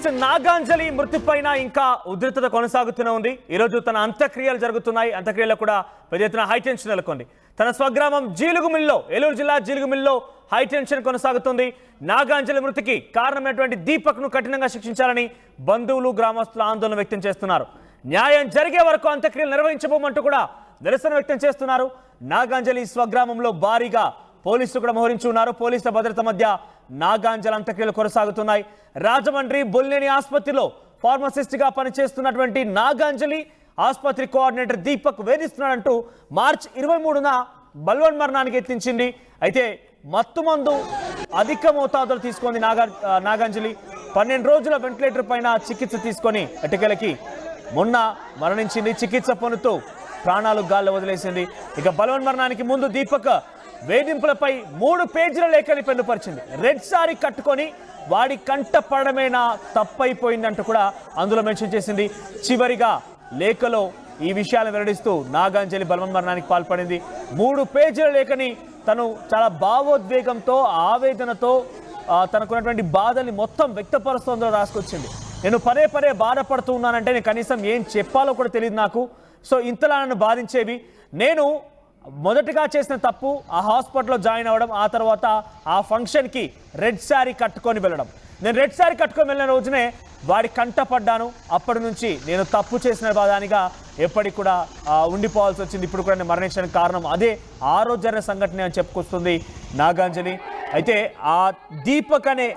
Artist Naganjali మృతిపైన ఇంకా ఉద్రిక్తత కొనసాగుతూనే ఉంది. ఈరోజు తన అంత్యక్రియలు జరుగుతున్నాయి. అంత్యక్రియలో కూడా పెద్ద ఎత్తున హైటెన్షన్ నెలకొంది. తన స్వగ్రామం జీలుగుమిల్లో, ఏలూరు జిల్లా జీలుగుమిల్లో హైటెన్షన్ కొనసాగుతుంది. నాగాంజలి మృతికి కారణమైనటువంటి దీపక్ను కఠినంగా శిక్షించాలని బంధువులు, గ్రామస్తులు ఆందోళన వ్యక్తం చేస్తున్నారు. న్యాయం జరిగే వరకు అంత్యక్రియలు నిర్వహించబోమంటూ కూడా నిరసన వ్యక్తం చేస్తున్నారు. నాగాంజలి స్వగ్రామంలో భారీగా పోలీసులు కూడా మోహరించి ఉన్నారు. పోలీసుల భద్రత మధ్య నాగాంజలి అంత్యక్రియలు కొనసాగుతున్నాయి. రాజమండ్రి బొల్లేని ఆసుపత్రిలో ఫార్మసిస్ట్ గా పనిచేస్తున్నటువంటి నాగాంజలి ఆసుపత్రి కోఆర్డినేటర్ దీపక్ వేధిస్తున్నాడంటూ మార్చి 23న బల్వన్ మరణానికి ఎత్తించింది. అయితే మత్తుమందు అధిక మోతాదులు తీసుకుంది నాగాంజలి. 12 రోజుల వెంటిలేటర్ పైన చికిత్స తీసుకొని ఎటకెలకి మొన్న మరణించింది. చికిత్స పొందుతూ ప్రాణాలు గాల్లో వదిలేసింది. ఇక బల్వన్ మరణానికి ముందు దీపక్ వేధింపులపై 3 పేజీల లేఖని పొందుపరిచింది. రెడ్ సారీ కట్టుకొని వాడి కంట పడమేనా తప్పైపోయిందంటూ కూడా అందులో మెన్షన్ చేసింది. చివరిగా లేఖలో ఈ విషయాలను వెల్లడిస్తూ నాగాంజలి బల్వన్ మరణానికి పాల్పడింది. 3 పేజీల లేఖని తను చాలా భావోద్వేగంతో, ఆవేదనతో తనకున్నటువంటి బాధల్ని మొత్తం వ్యక్తపరుస్తుందో రాసుకొచ్చింది. నేను పదే పదే బాధపడుతూ ఉన్నానంటే నేను కనీసం ఏం చెప్పాలో కూడా తెలియదు నాకు. సో ఇంతలా నన్ను బాధించేవి. నేను మొదటగా చేసిన తప్పు ఆ హాస్పిటల్లో జాయిన్ అవ్వడం, ఆ తర్వాత ఆ ఫంక్షన్కి రెడ్ శారీ కట్టుకొని వెళ్ళడం. నేను రెడ్ శారీ కట్టుకొని వెళ్ళిన రోజునే వాడి కంట పడ్డాను. అప్పటి నుంచి నేను తప్పు చేసిన బాధానిగా ఎప్పటికి కూడా ఉండిపోవాల్సి వచ్చింది. ఇప్పుడు కూడా నేను మరణించడానికి కారణం అదే, ఆ రోజు జరిగిన సంఘటన అని చెప్పుకొస్తుంది నాగాంజలి. అయితే ఆ దీపక్ అనే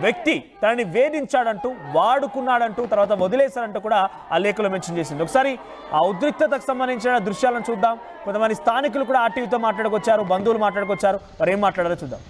వ్యక్తి తనని వేధించాడంటూ, వాడుకున్నాడంటూ, తర్వాత వదిలేశాడంటూ కూడా ఆ లేఖలో మెన్షన్ చేసింది. ఒకసారి ఆ ఉద్రిక్తతకు సంబంధించిన దృశ్యాలను చూద్దాం. కొంతమంది స్థానికులు కూడా ఆర్టీవీతో మాట్లాడుకొచ్చారు, బంధువులు మాట్లాడుకొచ్చారు. మరి ఏం మాట్లాడారో చూద్దాం.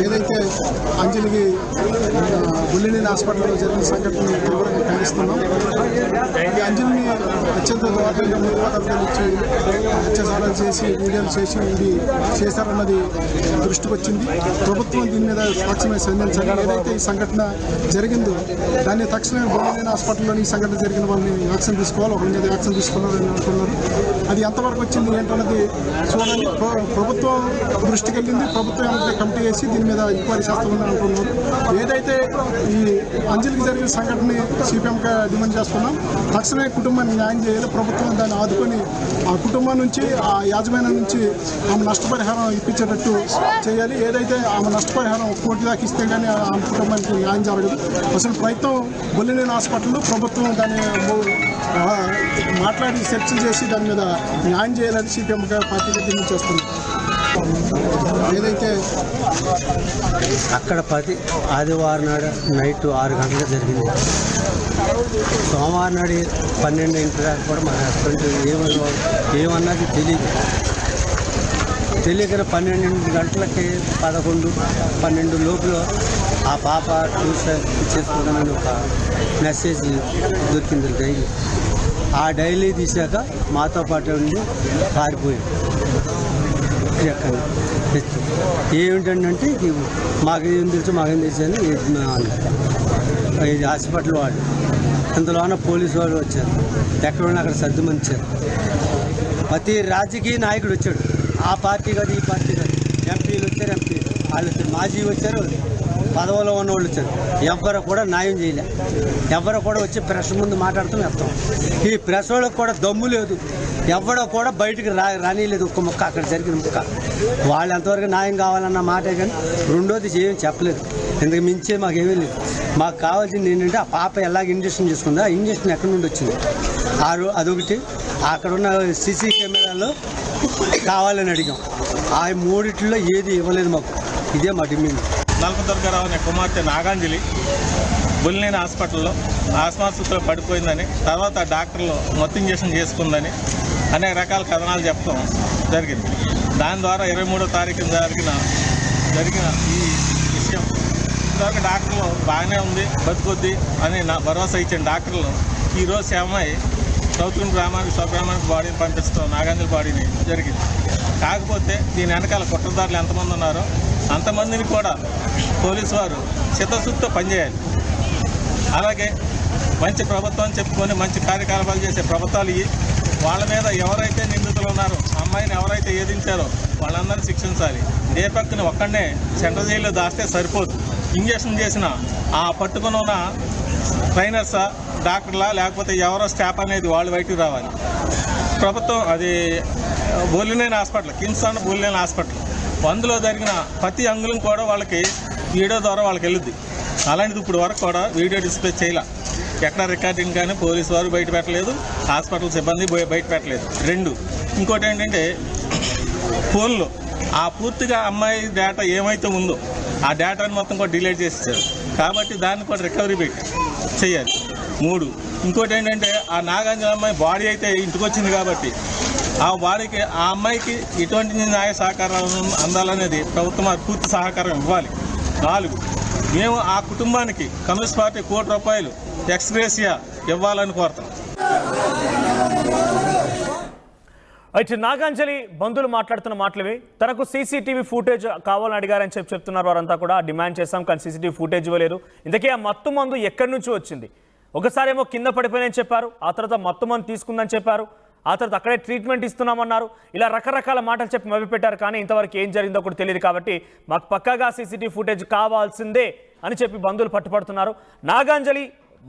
ఏదైతే అంజలికి బుల్లిని హాస్పిటల్లో జరిగిన సంఘటనని తీవ్రంగా ఖండిస్తున్నాం. ఈ అంజలిని అత్యంత దారుణంగా ముఖ్యమంత్రులు ఇచ్చి అత్యాచారాలు చేసి వీడియోలు చేసి ఇది చేశారన్నది దృష్టికి వచ్చింది. ప్రభుత్వం దీని మీద తక్షణమే స్పందించాలి. ఏదైతే ఈ సంఘటన జరిగిందో దాన్ని తక్షణమే బుల్లిని హాస్పిటల్లోని ఈ సంఘటన జరిగిన వాళ్ళని యాక్షన్ తీసుకోవాలి. ఒకరి మీద యాక్షన్ తీసుకున్నారని అంటున్నారు. అది ఎంతవరకు వచ్చింది ఏంటన్నది చూడాలి. ప్రభుత్వం దృష్టికి వెళ్ళింది. ప్రభుత్వం ఏమంటే కమిటీ వేసి దీని మీద ఎంక్వైరీ చేస్తామని అంటున్నారు. ఏదైతే ఈ అంజలికి జరిగిన సంఘటనని సిపిఎంగా డిమాండ్ చేస్తున్నాం. తక్షణమే కుటుంబాన్ని న్యాయం చేయాలి. ప్రభుత్వం దాన్ని ఆదుకొని ఆ కుటుంబం నుంచి, ఆ యాజమాన్యం నుంచి ఆమె నష్టపరిహారం ఇప్పించేటట్టు చేయాలి. ఏదైతే ఆమె నష్టపరిహారం 1 కోటి దాకా ఇస్తే కానీ ఆమె కుటుంబానికి న్యాయం జరగదు. అసలు ప్రయత్నం బొల్లినేని హాస్పిటల్లో ప్రభుత్వం దాన్ని మాట్లాడి చర్చలు చేసి దాని మీద న్యాయం చేయాలని సిపిఎంగా పార్టీగా డిమాండ్ చేస్తున్నాం. ఏదైతే అక్కడ ఆదివారం నాడు నైట్ 6 గంటలకు జరిగింది. సోమవారం నాడు 12 దాకా కూడా మా హస్బెండ్ ఏమన్నది తెలియక 12 గంటలకి 11, 12 లోపల ఆ పాప ట్యూషన్ చేసుకుంటానని ఒక మెసేజ్ దొరికింది డైలీ. ఆ డైలీ తీసాక మాతో పాటు ఉండి పారిపోయింది. ఎక్కడ ఏమిటంటే మాకేం తెలుసు అని ఇది హాస్పిటల్ వాడు, అందులోన పోలీసు వాళ్ళు వచ్చారు. ఎక్కడున్నా అక్కడ సర్దుమనిచ్చారు. ప్రతి రాజకీయ నాయకుడు వచ్చాడు. ఆ పార్టీ కాదు, ఈ పార్టీ కాదు, ఎంపీలు వచ్చారు, వాళ్ళు వచ్చారు, మాజీ వచ్చారు, పదవిలో ఉన్న వాళ్ళు వచ్చారు. ఎవరు కూడా న్యాయం చేయలే. ఎవరు కూడా వచ్చి ప్రెస్ ముందు మాట్లాడుతూ వెళ్తాం. ఈ ప్రెస్ వాళ్ళకి కూడా దమ్ము లేదు. ఎవడో కూడా బయటికి రానిలేదు. ఒక్క ముక్క అక్కడ జరిగిన ముక్క వాళ్ళు ఎంతవరకు న్యాయం కావాలన్న మాటే కానీ రెండోది ఏం చెప్పలేదు. ఇంతకు మించే మాకేమీ లేదు. మాకు కావాల్సింది ఏంటంటే ఆ పాప ఎలాగ ఇంజక్షన్ చేసుకుందో ఆ ఇంజక్షన్ ఎక్కడి నుండి వచ్చింది అదొకటి. అక్కడ ఉన్న సీసీ కెమెరాలో కావాలని అడిగాం. ఆ 3 ఏది ఇవ్వలేదు మాకు. ఇదే మా డిమాండ్. నల్పదుర్గారావు అనే కుమార్తె నాగాంజలి బుల్లినేని హాస్పిటల్లో ఆస్మాసుతో పడిపోయిందని, తర్వాత డాక్టర్లు మత్తు ఇంజక్షన్ చేసుకుందని అనేక రకాల కథనాలు చెప్పడం జరిగింది. దాని ద్వారా 23వ తారీఖున జరిగిన ఈ విషయం ఇంతవరకు డాక్టర్లు బాగానే ఉంది, బతుకొద్ది అని భరోసా ఇచ్చిన డాక్టర్లు ఈరోజు అమ్మాయి సౌత్ గ్రామానికి స్వగ్రామానికి బాడీని పంపిస్తాం నాగాంజలి బాడీని జరిగింది. కాకపోతే దీని వెనకాల కుట్రదారులు ఎంతమంది ఉన్నారో అంతమందిని కూడా పోలీసు వారు చిత్తశుద్ధితో పనిచేయాలి. అలాగే మంచి ప్రభుత్వం చెప్పుకొని మంచి కార్యకలాపాలు చేసే ప్రభుత్వాలు వాళ్ళ మీద ఎవరైతే నిందితులు ఉన్నారో అమ్మాయిని ఎవరైతే ఏదించారో వాళ్ళందరినీ శిక్షించాలి. దీపక్ని ఒక్కడనే సెంట్రల్ జైల్లో దాస్తే సరిపోదు. ఇంజక్షన్ చేసిన ఆ పట్టుకుని ఉన్న ట్రైనర్సా డాక్టర్లా లేకపోతే ఎవరో స్టాఫ్ అనేది వాళ్ళు బయటికి రావాలి. ప్రభుత్వం అది Bollineni hospital, KIMS and Bollineni hospital, అందులో జరిగిన ప్రతి అంగుళం కూడా వాళ్ళకి వీడియో ద్వారా వాళ్ళకి వెళ్ళుద్ది. అలాంటిది ఇప్పుడు వరకు కూడా వీడియో డిస్ప్లే చేయాల, ఎక్కడ రికార్డింగ్ కానీ పోలీసు వారు బయట పెట్టలేదు, హాస్పిటల్ సిబ్బంది బయట పెట్టలేదు. 2 ఇంకోటి ఏంటంటే ఫోన్లో ఆ పూర్తిగా అమ్మాయి డేటా ఏమైతే ఉందో ఆ డేటాని మొత్తం కూడా డిలీట్ చేసేసారు కాబట్టి దాన్ని కూడా రికవరీ పెట్టి చేయాలి. 3 ఇంకోటి ఏంటంటే ఆ నాగాంజలి అమ్మాయి బాడీ అయితే ఇంటికి వచ్చింది కాబట్టి ఆ బాడీకి ఆ అమ్మాయికి ఎటువంటి న్యాయ సహకారాలు అందాలనేది ప్రభుత్వం పూర్తి సహకారం ఇవ్వాలి. 4 మేము ఆ కుటుంబానికి కమ్యూనిస్ట్ పార్టీ ₹1 కోటి ఎక్స్గ్రేసియా ఇవ్వాలని కోరుతాం. అయితే నాగాంజలి బంధువులు మాట్లాడుతున్న మాటలవి. తనకు సీసీటీవీ ఫుటేజ్ కావాలని అడిగారని చెప్తున్నారు వారంతా కూడా. డిమాండ్ చేస్తాం కానీ సీసీటీవీ ఫుటేజ్ ఇవ్వలేదు. ఇంతకీ ఆ మత్తు మందు ఎక్కడి నుంచి వచ్చింది? ఒకసారేమో కింద పడిపోయినని చెప్పారు, ఆ తర్వాత మత్తు మందు తీసుకుందని చెప్పారు, ఆ తర్వాత అక్కడే ట్రీట్మెంట్ ఇస్తున్నామన్నారు. ఇలా రకరకాల మాటలు చెప్పి మభ్యపెట్టారు. కానీ ఇంతవరకు ఏం జరిగిందో కూడా తెలియదు. కాబట్టి మాకు పక్కాగా సీసీటీవీ ఫుటేజ్ కావాల్సిందే అని చెప్పి బంధువులు పట్టుపడుతున్నారు. నాగాంజలి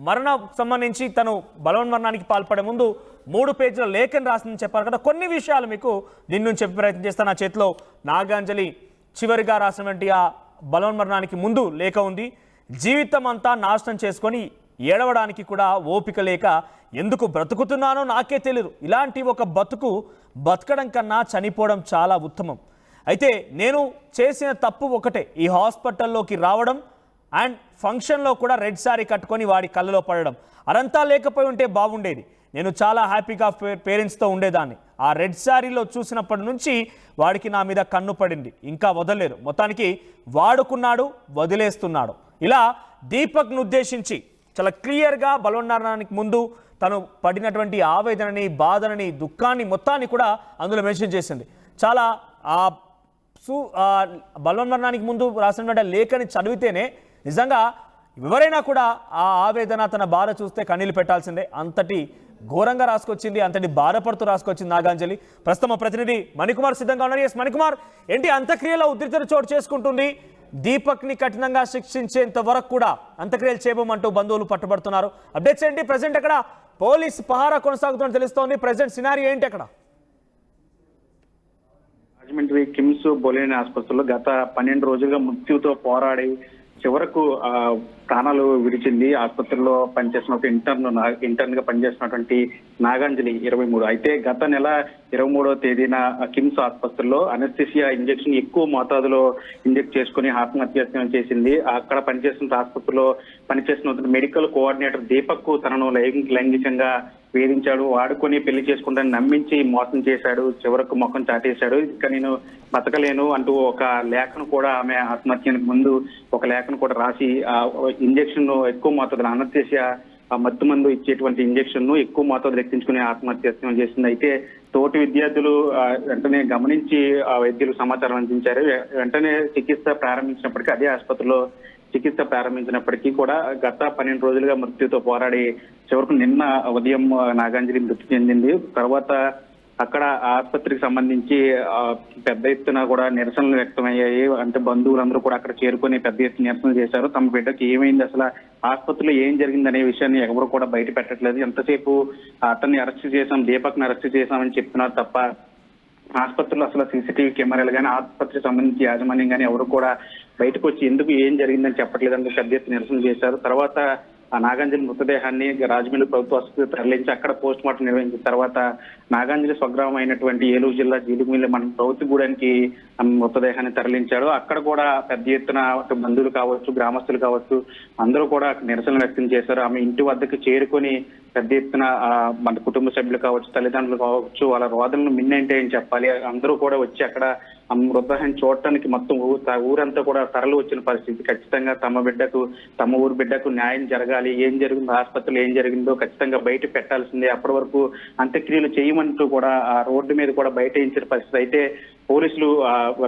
మరణం సంబంధించి తను బలవన్మరణానికి పాల్పడే ముందు 3 పేజీల లేఖను రాసిందని చెప్పారు కదా. కొన్ని విషయాలు మీకు దీని నుంచి చెప్పే ప్రయత్నం చేస్తాను. నా చేతిలో నాగాంజలి చివరిగా రాసినటువంటి ఆ బలవన్మరణానికి ముందు లేఖ ఉంది. జీవితం అంతా నాశనం చేసుకొని ఏడవడానికి కూడా ఓపిక లేక ఎందుకు బ్రతుకుతున్నానో నాకే తెలియదు. ఇలాంటి ఒక బతకడం కన్నా చనిపోవడం చాలా ఉత్తమం. అయితే నేను చేసిన తప్పు ఒకటే, ఈ హాస్పిటల్లోకి రావడం అండ్ ఫంక్షన్లో కూడా రెడ్ సారీ కట్టుకొని వాడి కళ్ళలో పడడం. అదంతా లేకపోయి ఉంటే బాగుండేది. నేను చాలా హ్యాపీగా పేరెంట్స్తో ఉండేదాన్ని. ఆ రెడ్ సారీలో చూసినప్పటి నుంచి వాడికి నా మీద కన్ను పడింది, ఇంకా వదలలేదు. మొత్తానికి వాడుకున్నాడు, వదిలేస్తున్నాడు. ఇలా దీపక్ను ఉద్దేశించి చాలా క్లియర్గా బలవన్మరణానికి ముందు తను పడినటువంటి ఆవేదనని, బాధనని, దుఃఖాన్ని మొత్తాన్ని కూడా అందులో మెన్షన్ చేసింది. చాలా బలవన్మరణానికి ముందు రాసినటువంటి లేఖని చదివితేనే నిజంగా ఎవరైనా కూడా ఆ ఆవేదన, తన బాధ చూస్తే కన్నీళ్ళు పెట్టాల్సిందే. అంతటి ఘోరంగా రాసుకొచ్చింది, అంతటి బాధపడుతూ రాసుకొచ్చింది నాగాంజలి. ప్రస్తుతం ప్రతినిధి మణికుమార్ సిద్ధంగా ఉన్నారు. ఎస్ మణికుమార్, ఏంటి అంత్యక్రియలో ఉద్రిక్తత చోటు చేసుకుంటుంది? దీపక్ని కఠినంగా శిక్షించేంత వరకు కూడా అంత్యక్రియలు చేయబోమంటూ బంధువులు పట్టుబడుతున్నారు. అప్డేట్స్ ఏంటి? ప్రెసెంట్ అక్కడ పోలీస్ పహారా కొనసాగుతుందని తెలుస్తోంది. ప్రెసెంట్ సినారియో ఏంటి అక్కడ? రాజమండ్రి కిమ్స్ బోలినేని ఆసుపత్రిలో గత 12 రోజులుగా మృత్యుతో పోరాడి చివరకు ప్రాణాలు విడిచింది. ఆసుపత్రిలో పనిచేస్తున్న ఇంటర్న్ గా పనిచేస్తున్నటువంటి నాగాంజలి 23. అయితే గత నెల 23వ తేదీన కిమ్స్ ఆసుపత్రిలో అనస్థిసియా ఇంజెక్షన్ ఎక్కువ మోతాదులో ఇంజెక్ట్ చేసుకుని ఆత్మహత్య చేసింది. అక్కడ పనిచేస్తున్న ఆసుపత్రిలో పనిచేస్తున్న మెడికల్ కోఆర్డినేటర్ దీపక్ తనను లైంగికంగా వేధించాడు, వాడుకొని పెళ్లి చేసుకుంటానని నమ్మించి మోసం చేశాడు, చివరకు ముఖం చాటేశాడు. ఇంకా నేను బతకలేను అంటూ ఒక లేఖను కూడా, ఆమె ఆత్మహత్యకు ముందు ఒక లేఖను కూడా రాసి ఇంజెక్షన్ ఎక్కువ మోతాదులో అనస్థిసియా మత్తు మందు ఇచ్చేటువంటి ఇంజెక్షన్ ను ఎక్కువ మోతాదులో ఎక్కించుకుని ఆత్మహత్య చేసింది. అయితే తోటి విద్యార్థులు వెంటనే గమనించి వైద్యులు సమాచారం అందించారు. వెంటనే చికిత్స ప్రారంభించినప్పటికీ, అదే ఆసుపత్రిలో చికిత్స ప్రారంభించినప్పటికీ కూడా గత 12 రోజులుగా మృత్యుతో పోరాడి చివరకు నిన్న ఉదయం నాగాంజలి మృతి చెందింది. తర్వాత అక్కడ ఆసుపత్రికి సంబంధించి పెద్ద ఎత్తున కూడా నిరసనలు వ్యక్తమయ్యాయి. అంటే బంధువులందరూ కూడా అక్కడ చేరుకొని పెద్ద ఎత్తున నిరసనలు చేశారు. తమ బిడ్డకి ఏమైంది, అసలు ఆసుపత్రిలో ఏం జరిగిందనే విషయాన్ని ఎవరు కూడా బయట పెట్టట్లేదు. ఎంతసేపు అతన్ని అరెస్ట్ చేశాం, దీపక్ని అరెస్ట్ చేశామని చెప్తున్నారు తప్ప ఆసుపత్రిలో అసలు సీసీటీవీ కెమెరాలు కానీ, ఆసుపత్రికి సంబంధించి యాజమాన్యం కానీ ఎవరు కూడా బయటకు వచ్చి ఎందుకు ఏం జరిగిందని చెప్పట్లేదని పెద్ద ఎత్తున నిరసన చేశారు. తర్వాత ఆ నాగాంజలి మృతదేహాన్ని రాజమండ్రి ప్రభుత్వ ఆసుపత్రికి తరలించి అక్కడ పోస్ట్ మార్టం నిర్వహించిన తర్వాత నాగాంజలి స్వగ్రామం అయినటువంటి ఏలూరు జిల్లా జీలుగుమిల్లి మన ప్రభుత్వగూడానికి మృతదేహాన్ని తరలించాడు. అక్కడ కూడా పెద్ద ఎత్తున బంధువులు కావచ్చు, గ్రామస్తులు కావచ్చు, అందరూ కూడా నిరసన వ్యక్తం చేశారు. ఆమె ఇంటి వద్దకు చేరుకొని పెద్ద ఎత్తున మన కుటుంబ సభ్యులు కావచ్చు, తల్లిదండ్రులు కావచ్చు, వాళ్ళ రోదనలు మిన్నంటే అని చెప్పాలి, అందరూ కూడా వచ్చి అక్కడ ఆ మృతదేహం చూడటానికి మొత్తం ఊరంతా కూడా తరలి వచ్చిన పరిస్థితి. ఖచ్చితంగా తమ ఊరు బిడ్డకు న్యాయం జరగాలి, ఏం జరిగిందో ఆసుపత్రిలో ఏం జరిగిందో ఖచ్చితంగా బయట పెట్టాల్సిందే, అప్పటి వరకు అంత్యక్రియలు చేయమంటూ కూడా ఆ రోడ్డు మీద కూడా బయటించిన పరిస్థితి. అయితే పోలీసులు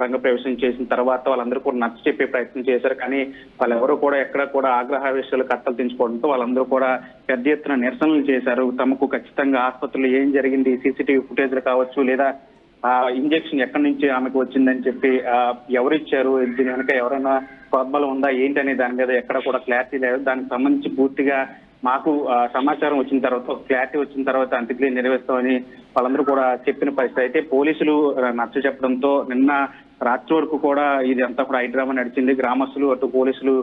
రంగప్రవేశం చేసిన తర్వాత వాళ్ళందరూ కూడా నచ్చ చెప్పే ప్రయత్నం చేశారు. కానీ వాళ్ళెవరూ కూడా ఎక్కడ కూడా ఆగ్రహావేశాలు కట్టలు తెంచుకోవడంతో వాళ్ళందరూ కూడా పెద్ద ఎత్తున నిరసనలు చేశారు. తమకు ఖచ్చితంగా ఆసుపత్రిలో ఏం జరిగింది, సీసీటీవీ ఫుటేజ్లు కావచ్చు, లేదా ఆ ఇంజెక్షన్ ఎక్కడి నుంచి ఆమెకు వచ్చిందని చెప్పి ఎవరిచ్చారు, దీని వెనక ఎవరైనా ప్రోద్బలం ఉందా ఏంటనే దాని మీద ఎక్కడ కూడా క్లారిటీ లేదు. దానికి సంబంధించి పూర్తిగా మాకు సమాచారం వచ్చిన తర్వాత, క్లారిటీ వచ్చిన తర్వాత అంత్యక్రియలు నిర్వహిస్తామని వాళ్ళందరూ కూడా చెప్పిన పరిస్థితి. అయితే పోలీసులు నచ్చ చెప్పడంతో నిన్న రాత్రి వరకు కూడా ఇది అంతా కూడా హైడ్రామా నడిచింది. గ్రామస్తులు అటు పోలీసులు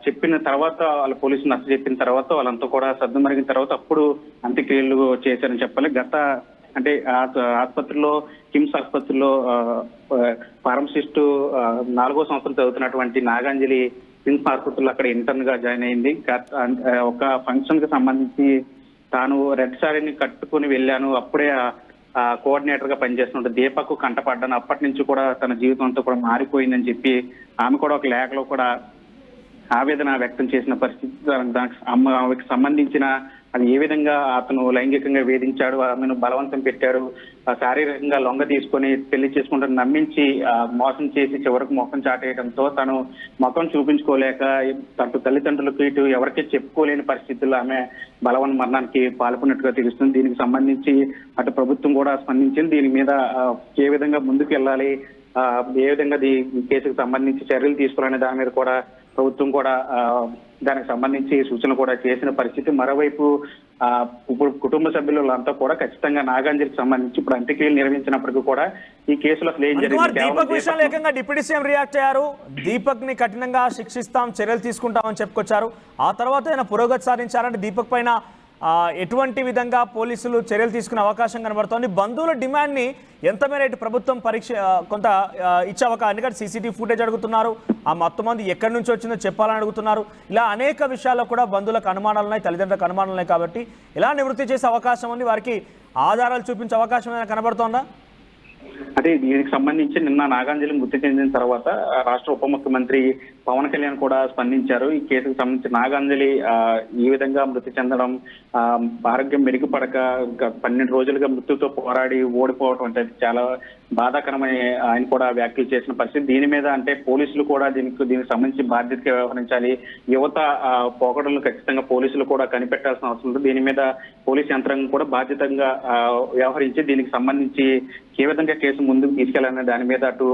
చెప్పిన తర్వాత, వాళ్ళ పోలీసులు నచ్చ చెప్పిన తర్వాత వాళ్ళంతా కూడా సర్దుమరిగిన తర్వాత అప్పుడు అంత్యక్రియలు చేశారని చెప్పాలి. అంటే ఆసుపత్రిలో, కిమ్స్ ఆసుపత్రిలో ఫార్మసిస్ట్ 4వ సంవత్సరం చదువుతున్నటువంటి నాగాంజలి కిమ్స్ ఆసుపత్రిలో అక్కడ ఇంటర్న్ గా జాయిన్ అయింది. ఒక ఫంక్షన్ కి సంబంధించి తాను రెడ్ సారీని కట్టుకుని వెళ్ళాను, అప్పుడే కోఆర్డినేటర్ గా పనిచేస్తున్న దీపక్ కంటపడ్డాను, అప్పటి నుంచి కూడా తన జీవితం అంతా కూడా మారిపోయిందని చెప్పి ఆమె కూడా ఒక లేఖలో కూడా ఆవేదన వ్యక్తం చేసిన పరిస్థితి. ఆమెకు సంబంధించిన అది ఏ విధంగా అతను లైంగికంగా వేధించాడు, ఆమెను బలవంతం పెట్టాడు, శారీరకంగా లొంగ తీసుకొని పెళ్లి చేసుకుంటాను నమ్మించి మోసం చేసి చివరకు ముఖం చాటేయడంతో తను ముఖం చూపించుకోలేక తన తల్లిదండ్రులకు ఇటు ఎవరికీ చెప్పుకోలేని పరిస్థితుల్లో ఆమె బలవన్ మరణానికి పాల్పొన్నట్టుగా తెలుస్తుంది. దీనికి సంబంధించి అటు ప్రభుత్వం కూడా స్పందించింది. దీని మీద ఏ విధంగా ముందుకు వెళ్ళాలి, ఏ విధంగా ఈ కేసుకు సంబంధించి చర్యలు తీసుకోవాలనే దాని మీద కూడా ప్రభుత్వం కూడా దానికి సంబంధించి సూచన కూడా చేసిన పరిస్థితి. మరోవైపు ఇప్పుడు కుటుంబ సభ్యులంతా కూడా ఖచ్చితంగా నాగాంజలికి సంబంధించి ఇప్పుడు అంత్యక్రియలు నిర్వహించినప్పటికీ కూడా ఈ కేసులో అసలు ఏం జరిగింది, దీపక్ విషయంలో ఏకంగా డిప్యూటీ సీఎం రియాక్ట్ అయ్యారు. దీపక్ ని కఠినంగా శిక్షిస్తాం, చర్యలు తీసుకుంటామని చెప్పుకొచ్చారు. ఆ తర్వాత ఆయన పురోగతి సాధించారంటే దీపక్ పైన ఎటువంటి విధంగా పోలీసులు చర్యలు తీసుకునే అవకాశం కనబడుతోంది. బంధువుల డిమాండ్ని ఎంత మేర ఇటు ప్రభుత్వం కొంత ఇచ్చే అవకాశం, ఎందుకంటే సీసీటీవీ ఫుటేజ్ అడుగుతున్నారు, ఆ మొత్తం మంది ఎక్కడి నుంచి వచ్చిందో చెప్పాలని అడుగుతున్నారు. ఇలా అనేక విషయాల్లో కూడా బంధువులకు అనుమానాలు ఉన్నాయి, తల్లిదండ్రులకు అనుమానాలు ఉన్నాయి. కాబట్టి ఇలా నివృత్తి చేసే అవకాశం ఉంది, వారికి ఆధారాలు చూపించే అవకాశం ఏమైనా కనబడుతోందా? అదే దీనికి సంబంధించి నిన్న నాగాంజలి మృతి చెందిన తర్వాత రాష్ట్ర ఉప ముఖ్యమంత్రి పవన్ కళ్యాణ్ కూడా స్పందించారు. ఈ కేసుకు సంబంధించి నాగాంజలి ఈ విధంగా మృతి చెందడం, ఆరోగ్యం మెరుగుపడక 12 రోజులుగా మృత్యుతో పోరాడి ఓడిపోవడం అంటే చాలా బాధాకరమని ఆయన కూడా వ్యాఖ్యలు చేసిన పరిస్థితి. దీని మీద అంటే పోలీసులు కూడా దీనికి సంబంధించి బాధ్యతగా వ్యవహరించాలి. యువత పోకడలను ఖచ్చితంగా పోలీసులు కూడా కనిపెట్టాల్సిన అవసరం ఉంది. దీని మీద పోలీసు యంత్రాంగం కూడా బాధ్యతగా వ్యవహరించి దీనికి సంబంధించి ఏ విధంగా కేసు ముందుకు తీసుకెళ్లాలనే దాని మీద అటు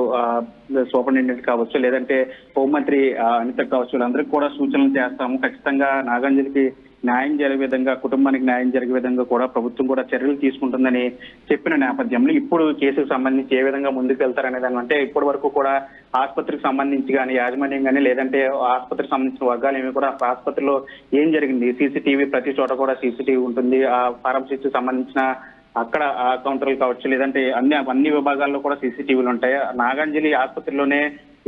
సూపరింటెండెంట్ కావచ్చు, లేదంటే హోంమంత్రి అనిత కావచ్చు, వీళ్ళందరికీ కూడా సూచనలు చేస్తాము. ఖచ్చితంగా నాగాంజలికి న్యాయం జరిగే విధంగా, కుటుంబానికి న్యాయం జరిగే విధంగా కూడా ప్రభుత్వం కూడా చర్యలు తీసుకుంటుందని చెప్పిన నేపథ్యంలో ఇప్పుడు కేసుకు సంబంధించి ఏ విధంగా ముందుకు వెళ్తారనే దాని అంటే ఇప్పటి వరకు కూడా ఆసుపత్రికి సంబంధించి కానీ, యాజమాన్యం కానీ, లేదంటే ఆసుపత్రికి సంబంధించిన వర్గాలు ఏమి కూడా ఆసుపత్రిలో ఏం జరిగింది, సీసీటీవీ ప్రతి చోట కూడా సీసీటీవీ ఉంటుంది, ఆ ఫార్మసీకి సంబంధించిన అక్కడ కౌంటర్లు కావచ్చు, లేదంటే అన్ని విభాగాల్లో కూడా సీసీటీవీలు ఉంటాయి. నాగాంజలి ఆసుపత్రిలోనే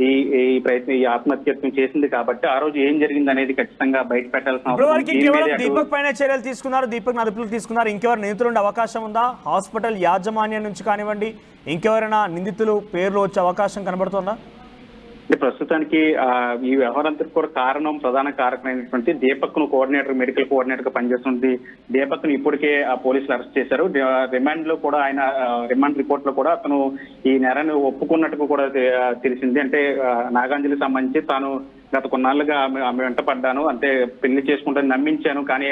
ఈ ఆత్మహత్యత్వం చేసింది కాబట్టి ఆ రోజు ఏం జరిగింది అనేది ఖచ్చితంగా బయట పెట్టాల్సిన అవసరం. దీపక్ పైన చర్యలు తీసుకున్నారు, దీపక్ అదుపులోకి తీసుకున్నారు. ఇంకెవరు నిందితులు ఉండే అవకాశం ఉందా? హాస్పిటల్ యాజమాన్యం నుంచి కానివ్వండి, ఇంకెవరైనా నిందితులు పేర్లు వచ్చే అవకాశం కనబడుతుందా? ప్రస్తుతానికి ఈ వ్యవహారానికి కూడా ప్రధాన కారకమైనటువంటి దీపక్ ను మెడికల్ కోఆర్డినేటర్ గా పనిచేస్తుంది దీపక్ ను ఇప్పటికే పోలీసులు అరెస్ట్ చేశారు. రిమాండ్ లో కూడా ఆయన రిమాండ్ రిపోర్ట్ లో కూడా అతను ఈ నేరాన్ని ఒప్పుకున్నట్టు కూడా తెలిసింది. అంటే నాగాంజలికి సంబంధించి తాను గత కొన్నాళ్ళుగా ఆమె వెంట పడ్డాను, అంటే పెళ్లి చేసుకుంటాను నమ్మించాను, కానీ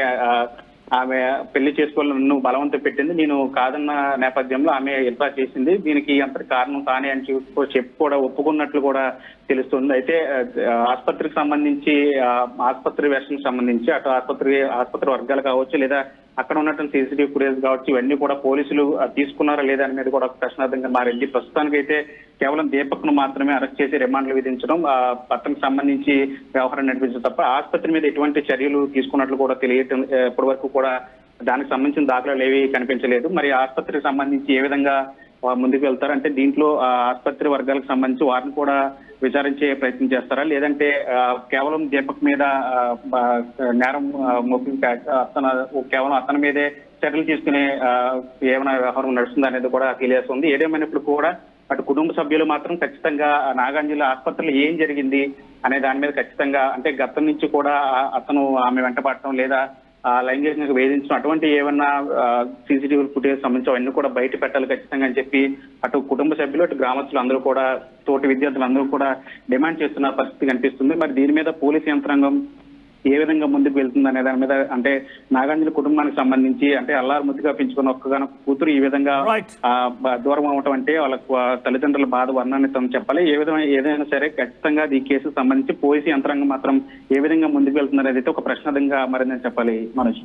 ఆమె పెళ్లి చేసుకోవాలని నన్ను బలవంతం పెట్టింది, నేను కాదన్న నేపథ్యంలో ఆమె ఇట్లా చేసింది, దీనికి అంతటి కారణం తానే అని చెప్పి కూడా ఒప్పుకున్నట్లు కూడా తెలుస్తుంది. అయితే ఆసుపత్రికి సంబంధించి, ఆసుపత్రి వెర్షన్ సంబంధించి అటు ఆసుపత్రి వర్గాలు కావచ్చు, లేదా అక్కడ ఉన్నటువంటి సీసీటీవీ ఫుటేజ్ కావచ్చు, ఇవన్నీ కూడా పోలీసులు తీసుకున్నారా లేదా అనేది కూడా ప్రశ్నార్థంగా మారింది. ప్రస్తుతానికైతే కేవలం దీపక్ ను మాత్రమే అరెస్ట్ చేసి రిమాండ్లు విధించడం, అతనికి సంబంధించి వ్యవహారం నడిపించడం తప్ప ఆసుపత్రి మీద ఎటువంటి చర్యలు తీసుకున్నట్లు కూడా తెలియటం ఇప్పటి వరకు కూడా దానికి సంబంధించిన దాఖలాలు ఏవి కనిపించలేదు. మరి ఆసుపత్రికి సంబంధించి ఏ విధంగా ముందుకు వెళ్తారంటే దీంట్లో ఆసుపత్రి వర్గాలకు సంబంధించి వారిని కూడా విచారించే ప్రయత్నం చేస్తారా, లేదంటే కేవలం దీపక్ మీద నేరం కేవలం అతని మీదే చర్యలు తీసుకునే ఏమైనా వ్యవహారం నడుస్తుంది అనేది కూడా తెలియస్తుంది. ఏదేమైనప్పుడు కూడా అటు కుటుంబ సభ్యులు మాత్రం ఖచ్చితంగా నాగాంజలి ఆసుపత్రిలో ఏం జరిగింది అనే దాని మీద ఖచ్చితంగా అంటే గతం నుంచి కూడా అతను ఆమె వెంటపడటం లేదా లైంగికంగా వేధించడం అటువంటి ఏమన్నా సీసీటీవీ ఫుటేజ్ సంబంధించి అవన్నీ కూడా బయట పెట్టాలి ఖచ్చితంగా అని చెప్పి అటు కుటుంబ సభ్యులు అటు గ్రామస్తులు అందరూ కూడా తోటి విద్యార్థులు అందరూ కూడా డిమాండ్ చేస్తున్న పరిస్థితి కనిపిస్తుంది. మరి దీని మీద పోలీసు యంత్రాంగం ఏ విధంగా ముందుకు వెళ్తుంది అనే దాని మీద అంటే నాగాంజలి కుటుంబానికి సంబంధించి అంటే అల్లారు ముద్దుగా పెంచుకున్న ఒక్కగానొక్క కూతురు ఈ విధంగా దూరం అవటం అంటే వాళ్ళ తల్లిదండ్రుల బాధ వర్ణాన్ని చెప్పాలి. ఏదైనా సరే ఖచ్చితంగా ఈ కేసుకు సంబంధించి పోలీసు యంత్రాంగం మాత్రం ఏ విధంగా ముందుకు వెళ్తుంది అనేది అయితే ఒక ప్రశ్నార్థంగా మరిందని చెప్పాలి. మనోజ్.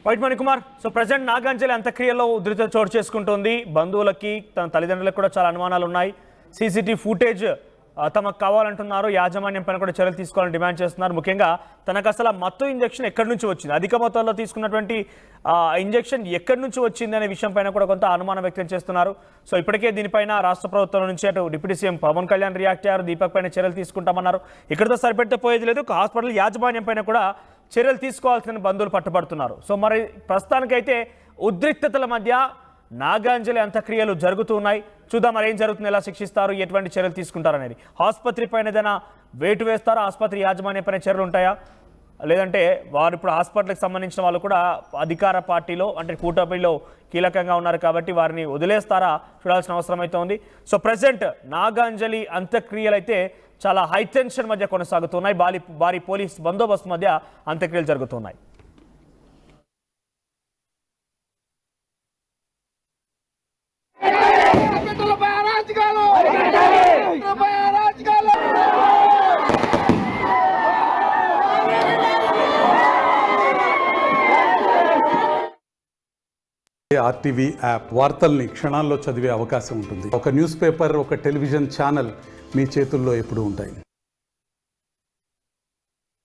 వైట్ మణికుమార్, సో ప్రజెంట్ నాగాంజలి అంత్యక్రియల్లో ఉధృత చోటు చేసుకుంటోంది. బంధువులకి తన తల్లిదండ్రులకు కూడా చాలా అనుమానాలు ఉన్నాయి. సీసీటీవీ ఫుటేజ్ తమకు కావాలంటున్నారు. యాజమాన్యం పైన కూడా చర్యలు తీసుకోవాలని డిమాండ్ చేస్తున్నారు. ముఖ్యంగా తనకు అసలు మత్తు ఇంజెక్షన్ ఎక్కడి నుంచి వచ్చింది, అధిక మొత్తంలో తీసుకున్నటువంటి ఇంజెక్షన్ ఎక్కడి నుంచి వచ్చింది అనే విషయం పైన కూడా కొంత అనుమానం వ్యక్తం చేస్తున్నారు. సో ఇప్పటికే దీనిపైన రాష్ట్ర ప్రభుత్వం నుంచి అటు deputy CM Pawan Kalyan react అయ్యారు. దీపక్ పైన చర్యలు తీసుకుంటామన్నారు. ఇక్కడితో సరిపెడితే పోయేది లేదు. హాస్పిటల్ యాజమాన్యం పైన కూడా చర్యలు తీసుకోవాల్సిన బంధువులు పట్టుబడుతున్నారు. సో మరి ప్రస్తుతానికైతే ఉద్రిక్తతల మధ్య నాగాంజలి అంత్యక్రియలు జరుగుతున్నాయి. చూద్దాం మరి ఏం జరుగుతుంది, ఎలా శిక్షిస్తారు, ఎటువంటి చర్యలు తీసుకుంటారు అనేది. ఆసుపత్రి పైన ఏదైనా వేటు వేస్తారా, ఆసుపత్రి యాజమాన్యం పైన చర్యలు ఉంటాయా, లేదంటే వారు ఇప్పుడు హాస్పిటల్కి సంబంధించిన వాళ్ళు కూడా అధికార పార్టీలో అంటే కూటమిలో కీలకంగా ఉన్నారు కాబట్టి వారిని వదిలేస్తారా చూడాల్సిన అవసరం అయితే ఉంది. సో ప్రజెంట్ నాగాంజలి అంత్యక్రియలు అయితే చాలా హై టెన్షన్ మధ్య కొనసాగుతున్నాయి. భారీ పోలీస్ బందోబస్తు మధ్య అంత్యక్రియలు జరుగుతున్నాయి. ఆర్టీవీ యాప్ వార్తల్ని క్షణాల్లో చదివే అవకాశం ఉంటుంది. ఒక న్యూస్ పేపర్, ఒక టెలివిజన్ ఛానల్ మీ చేతుల్లో ఎప్పుడూ ఉంటాయి.